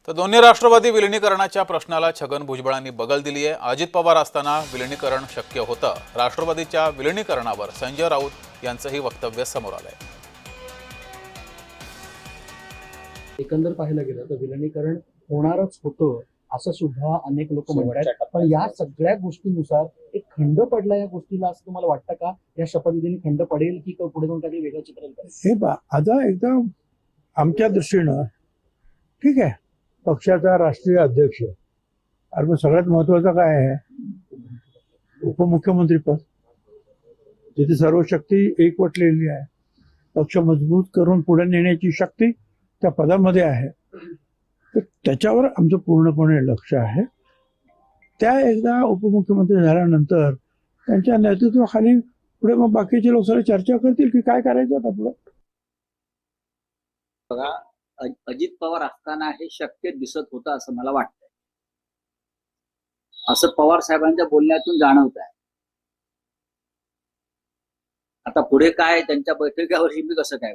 तर दोन्ही राष्ट्रवादी विलिनीकरणाच्या प्रश्नाला छगन भुजबळांनी बगल दिली आहे। अजित पवार असताना विलिनीकरण शक्य होतं। राष्ट्रवादीच्या विलिनीकरणावर संजय राऊत यांचंही वक्तव्य समोर आलंय। एकंदर पाहायला गेलं तर विलिनीकरण होणारच होतं असं सुद्धा अनेक लोक म्हणतात। पण या सगळ्या गोष्टींनुसार एक खंड पडला या गोष्टीला, असं तुम्हाला वाटतं का? या शपथविधीने खंड पडेल की पुढे जाऊन काही वेगळं चित्र दिसेल? हे पहा, आता एकदम आमच्या दृष्टीनं ठीक आहे, पक्षाचा राष्ट्रीय अध्यक्ष आणि मग सगळ्यात महत्वाचं काय आहे, उपमुख्यमंत्री पद, जिथे सर्व शक्ती एकवटलेली आहे, पक्ष मजबूत करून पुढे नेण्याची शक्ती त्या पदामध्ये आहे, तर त्याच्यावर आमचं पूर्णपणे लक्ष आहे। त्या एकदा उपमुख्यमंत्री झाल्यानंतर त्यांच्या नेतृत्वाखाली पुढे मग बाकीचे लोक सगळे चर्चा करतील की काय करायचं आता पुढे। बघा, अजित पवार असताना हे शक्य दिसत होतं असं मला वाटतंय, असं पवार साहेबांच्या बोलण्यातून जाणवत आहे। आता पुढे काय त्यांच्या बैठकीवरही मी कसं काय